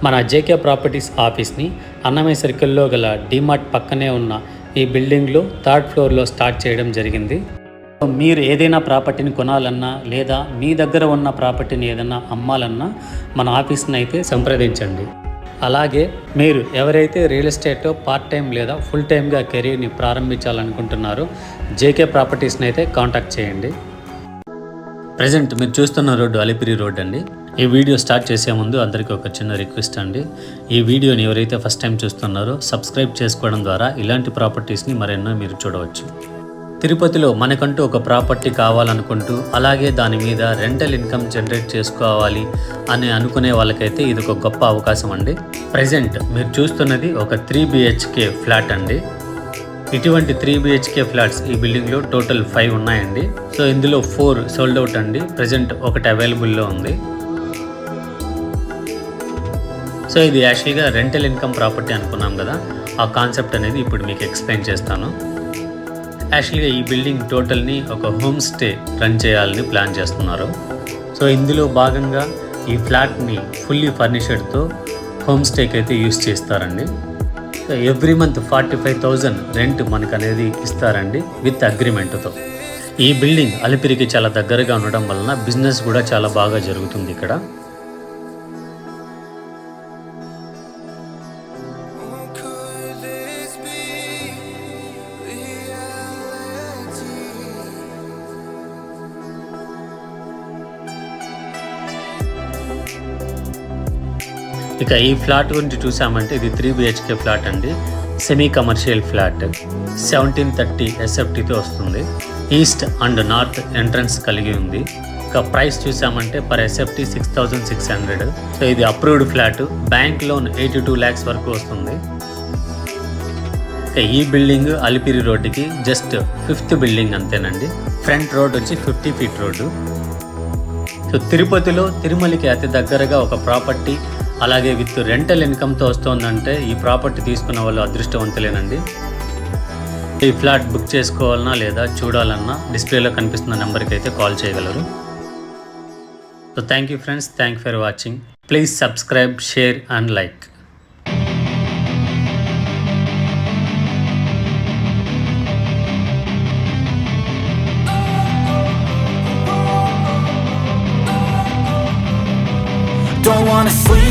మన JK properties ఆఫీస్ని అన్నమయ్య సర్కిల్లో గల డిమార్ట్ పక్కనే ఉన్న ఈ బిల్డింగ్లో 3rd ఫ్లోర్లో స్టార్ట్ చేయడం జరిగింది. మీరు ఏదైనా ప్రాపర్టీని కొనాలన్నా లేదా మీ దగ్గర ఉన్న ప్రాపర్టీని ఏదైనా అమ్మాలన్నా మన ఆఫీస్ని అయితే సంప్రదించండి. అలాగే మీరు ఎవరైతే రియల్ ఎస్టేట్ పార్ట్ టైం లేదా ఫుల్ టైమ్గా కెరీర్ని ప్రారంభించాలనుకుంటున్నారో జేకే ప్రాపర్టీస్ని అయితే కాంటాక్ట్ చేయండి. ప్రజెంట్ మీరు చూస్తున్న రోడ్డు అలిపిరి రోడ్ అండి. ఈ వీడియో స్టార్ట్ చేసే ముందు అందరికీ ఒక చిన్న రిక్వెస్ట్ అండి. ఈ వీడియోని ఎవరైతే ఫస్ట్ టైం చూస్తున్నారో సబ్స్క్రైబ్ చేసుకోవడం ద్వారా ఇలాంటి ప్రాపర్టీస్ని మరెన్నో మీరు చూడవచ్చు. తిరుపతిలో మనకంటూ ఒక ప్రాపర్టీ కావాలనుకుంటూ అలాగే దాని మీద రెంటల్ ఇన్కమ్ జనరేట్ చేసుకోవాలి అని అనుకునే వాళ్ళకైతే ఇది ఒక గొప్ప అవకాశం అండి. ప్రజెంట్ మీరు చూస్తున్నది ఒక 3 BHK ఫ్లాట్ అండి. ఇటువంటి 3 BHK ఫ్లాట్స్ ఈ బిల్డింగ్లో టోటల్ 5 ఉన్నాయండి. సో ఇందులో 4 సోల్డ్ అవుట్ అండి. ప్రజెంట్ ఒకటి అవైలబుల్లో ఉంది. సో ఇది యాక్చువల్గా రెంటల్ ఇన్కమ్ ప్రాపర్టీ అనుకున్నాం కదా, ఆ కాన్సెప్ట్ అనేది ఇప్పుడు మీకు ఎక్స్ప్లెయిన్ చేస్తాను. యాక్చువల్గా ఈ బిల్డింగ్ టోటల్ని ఒక హోమ్ స్టే రన్ చేయాలని ప్లాన్ చేస్తున్నారు. సో ఇందులో భాగంగా ఈ ఫ్లాట్ని ఫుల్లీ ఫర్నిషడ్తో హోమ్ స్టేకి అయితే యూస్ చేస్తారండి. ఎవ్రీ మంత్ 45,000 రెంట్ మనకు అనేది ఇస్తారండి విత్ అగ్రిమెంట్తో. ఈ బిల్డింగ్ అలిపిరికి చాలా దగ్గరగా ఉండడం వలన బిజినెస్ కూడా చాలా బాగా జరుగుతుంది ఇక్కడ. ఇక ఈ ఫ్లాట్ గురించి చూసామంటే ఇది 3 BHK ఫ్లాట్ అండి. సెమీ కమర్షియల్ ఫ్లాట్ 1730 SFTతో వస్తుంది. ఈస్ట్ అండ్ నార్త్ ఎంట్రన్స్ కలిగి ఉంది. ఇక ప్రైస్ చూసామంటే పర్ SFT 6,600. సో ఇది approved flat. Bank loan 82 lakhs వరకు వస్తుంది. ఈ బిల్డింగ్ అలిపిరి రోడ్డుకి జస్ట్ 5th బిల్డింగ్ అంతేనండి. ఫ్రంట్ రోడ్ వచ్చి 50 feet రోడ్డు. సో తిరుపతిలో తిరుమలకి అతి దగ్గరగా ఒక ప్రాపర్టీ అలాగే విత్ రెంటల్ ఇన్కమ్తో వస్తుందంటే ఈ ప్రాపర్టీ తీసుకున్న వాళ్ళు అదృష్టవంతులేనండి. ఈ ఫ్లాట్ బుక్ చేసుకోవాలన్నా లేదా చూడాలన్నా డిస్ప్లేలో కనిపిస్తున్న నెంబర్కి అయితే కాల్ చేయగలరు. So thank you friends, thank for watching. Please subscribe, share and like. Don't wanna sleep